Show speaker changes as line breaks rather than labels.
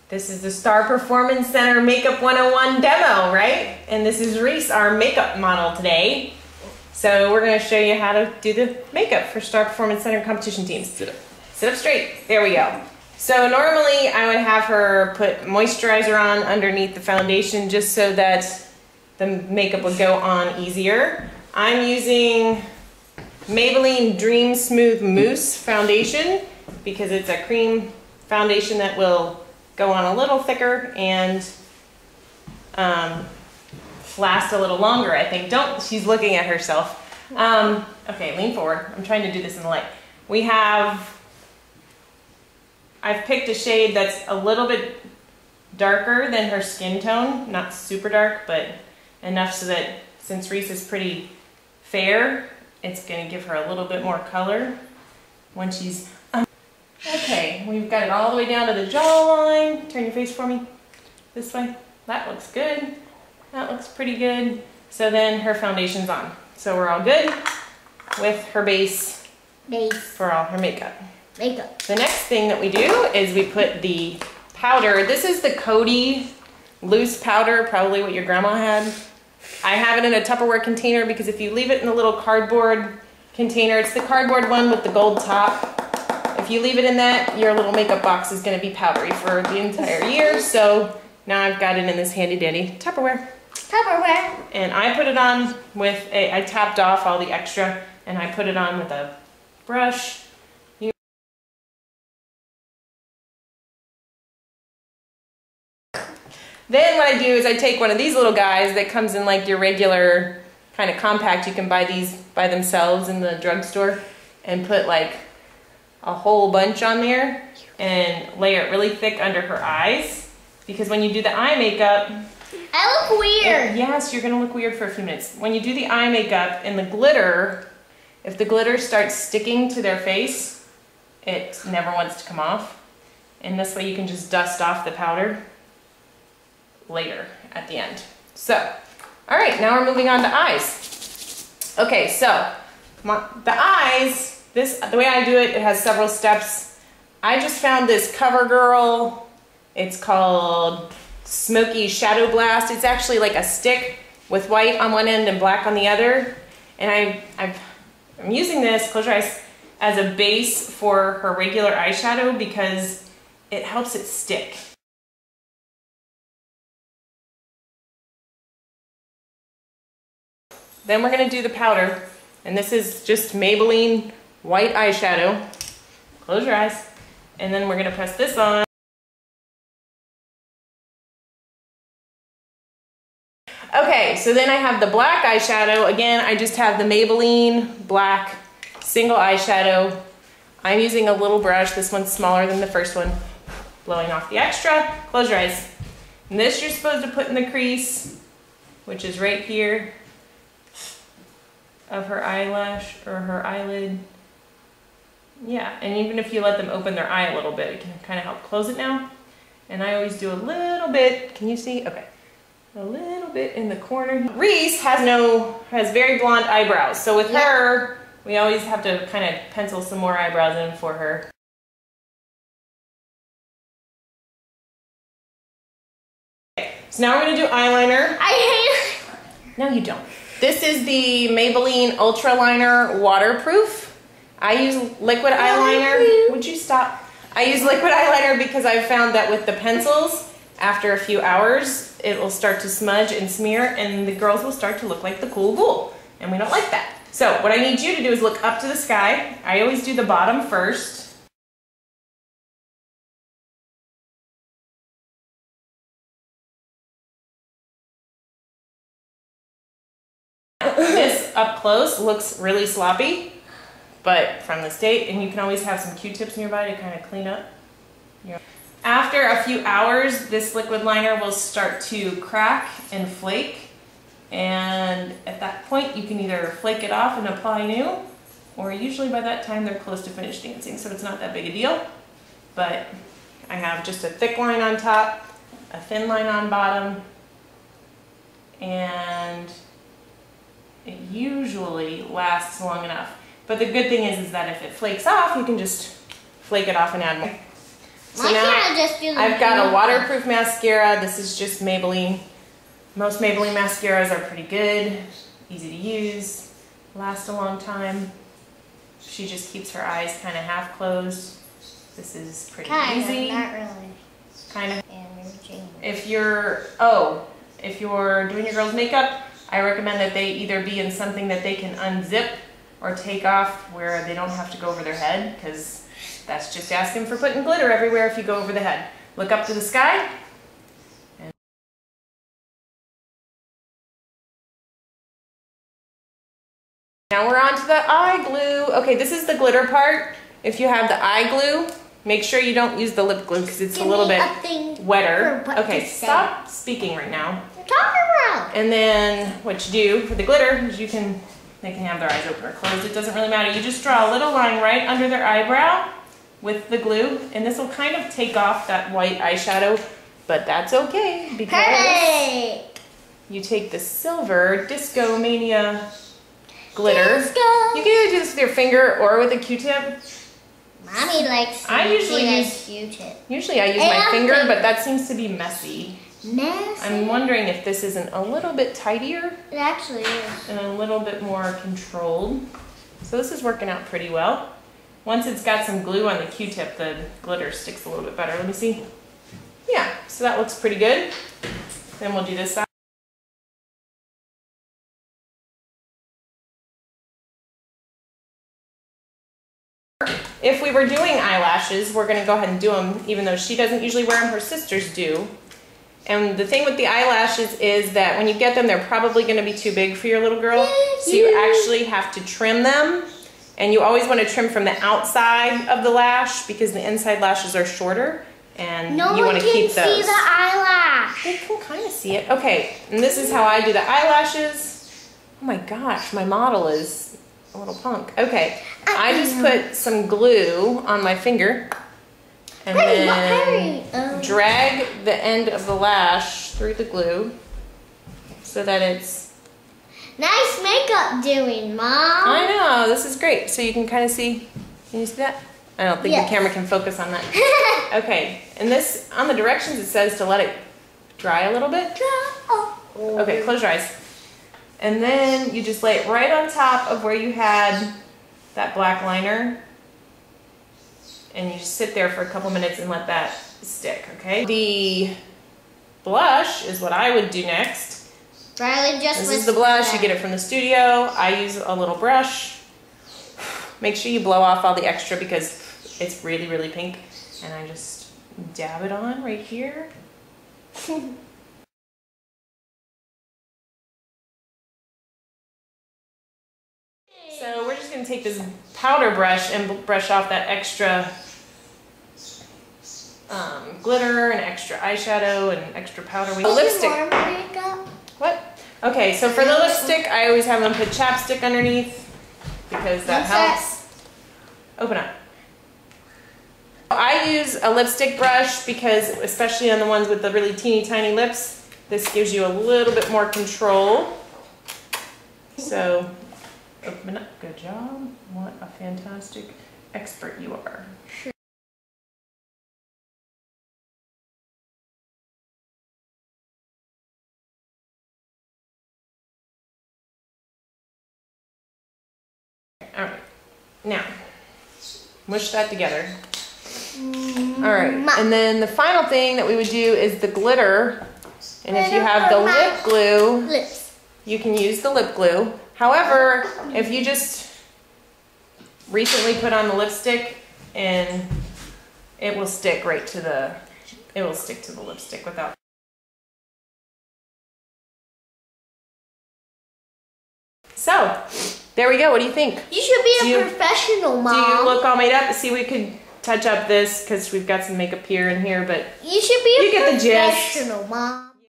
This is the Star Performance Center Makeup 101 demo, right? And this is Reese, our makeup model today. So we're gonna show you how to do the makeup for Star Performance Center competition teams. Sit up. Sit up straight, there we go. So normally I would have her put moisturizer on underneath the foundation just so that the makeup would go on easier. I'm using Maybelline Dream Smooth Mousse foundation because it's a cream foundation that will go on a little thicker and last a little longer, I think. She's looking at herself. Okay, lean forward. I'm trying to do this in the light. I've picked a shade that's a little bit darker than her skin tone. Not super dark, but enough so that since Reese is pretty fair, it's gonna give her a little bit more color when she's okay, we've got it all the way down to the jawline. Turn your face for me. This way. That looks good. That looks pretty good. So then her foundation's on. So we're all good with her base for all her makeup. The next thing that we do is we put the powder. This is the Coty loose powder, probably what your grandma had. I have it in a Tupperware container because if you leave it in a little cardboard container, it's the cardboard one with the gold top. If you leave it in that, your little makeup box is going to be powdery for the entire year. So now I've got it in this handy dandy Tupperware. And I put it on with I tapped off all the extra and I put it on with a brush. Then what I do is I take one of these little guys that comes in like your regular kind of compact. You can buy these by themselves in the drugstore and put like a whole bunch on there and layer it really thick under her eyes. Because when you do the eye makeup,
I look weird.
Yes, you're gonna look weird for a few minutes. When you do the eye makeup and the glitter, if the glitter starts sticking to their face, it never wants to come off. And this way you can just dust off the powder later at the end. So, all right, now we're moving on to eyes. Okay, so the eyes, the way I do it, it has several steps. I just found this CoverGirl. It's called Smoky Shadow Blast. It's actually like a stick with white on one end and black on the other. And I'm using this, close your eyes, as a base for her regular eyeshadow because it helps it stick. Then we're gonna do the powder. And this is just Maybelline white eyeshadow. Close your eyes. And then we're gonna press this on. Okay, so then I have the black eyeshadow. Again, I just have the Maybelline black single eyeshadow. I'm using a little brush. This one's smaller than the first one. Blowing off the extra. Close your eyes. And this you're supposed to put in the crease, which is right here of her eyelash or her eyelid. Yeah, and even if you let them open their eye a little bit, it can kind of help close it now. And I always do a little bit, can you see? Okay. A little bit in the corner. Reese has very blonde eyebrows. So with her, we always have to kind of pencil some more eyebrows in for her. Okay, so now we're gonna do eyeliner.
I hate it.
No, you don't. This is the Maybelline Ultra Liner Waterproof. I use liquid eyeliner. Would you stop? I use liquid eyeliner because I've found that with the pencils, after a few hours, it will start to smudge and smear and the girls will start to look like the cool ghoul. And we don't like that. So what I need you to do is look up to the sky. I always do the bottom first. This up close looks really sloppy, but from the state, and you can always have some Q-tips nearby to kind of clean up. After a few hours, this liquid liner will start to crack and flake, and at that point you can either flake it off and apply new, or usually by that time they're close to finished dancing, so it's not that big a deal. But I have just a thick line on top, a thin line on bottom, and it usually lasts long enough. But the good thing is that if it flakes off, you can just flake it off and add more. So I've got a waterproof mascara. This is just Maybelline. Most Maybelline mascaras are pretty good, easy to use, last a long time. She just keeps her eyes kind of half closed. This is pretty easy.
Not really.
Kind of. If you're doing your girls' makeup, I recommend that they either be in something that they can unzip or take off where they don't have to go over their head, because that's just asking for putting glitter everywhere if you go over the head. Look up to the sky. Now we're on to the eye glue. Okay, this is the glitter part. If you have the eye glue, make sure you don't use the lip glue because it's a little bit wetter. Okay, stop speaking right now.
You're talking about.
And then what you do for the glitter is they can have their eyes open or closed. It doesn't really matter. You just draw a little line right under their eyebrow with the glue, and this will kind of take off that white eyeshadow, but that's okay because you take the silver Disco Mania glitter. You can either do this with your finger or with a Q-tip.
Mommy likes Q-tip.
Usually I use my finger, but that seems to be messy.
Messy?
I'm wondering if this isn't a little bit tidier.
It actually is.
And a little bit more controlled. So this is working out pretty well. Once it's got some glue on the Q-tip, the glitter sticks a little bit better. Let me see. Yeah, so that looks pretty good. Then we'll do this side. If we were doing eyelashes, we're going to go ahead and do them, even though she doesn't usually wear them, her sisters do. And the thing with the eyelashes is that when you get them, they're probably going to be too big for your little girl. So you actually have to trim them. And you always want to trim from the outside of the lash because the inside lashes are shorter. And you want to keep those.
No one can see the eyelash.
They can kind of see it. Okay, and this is how I do the eyelashes. Oh my gosh, my model is a little punk. Okay, I just put some glue on my finger and then drag the end of the lash through the glue so that it's...
Nice makeup doing, Mom.
I know, this is great. So you can kind of see, can you see that? I don't think the camera can focus on that. Okay, and this, on the directions it says to let it dry a little bit. Okay, close your eyes. And then you just lay it right on top of where you had that black liner. And you just sit there for a couple minutes and let that stick, okay? The blush is what I would do next.
Riley just
This is the blush, you get it from the studio. I use a little brush. Make sure you blow off all the extra because it's really, really pink. And I just dab it on right here. So we're just going to take this powder brush and brush off that extra glitter and extra eyeshadow and extra powder. Lipstick. What? Okay, so for the lipstick, I always have them put chapstick underneath because that helps. Open up. I use a lipstick brush because, especially on the ones with the really teeny tiny lips, this gives you a little bit more control. So, open up. Good job. What a fantastic expert you are. All right, now, mush that together. All right, and then the final thing that we would do is the glitter. And if you have the lip glue, you can use the lip glue. However, if you just recently put on the lipstick, and it will stick right to the, it will stick to the lipstick without. So, there we go. What do you think?
You should be a professional, Mom.
Do you look all made up? See, we could touch up this because we've got some makeup here and here, but
you should be a
professional,
Mom.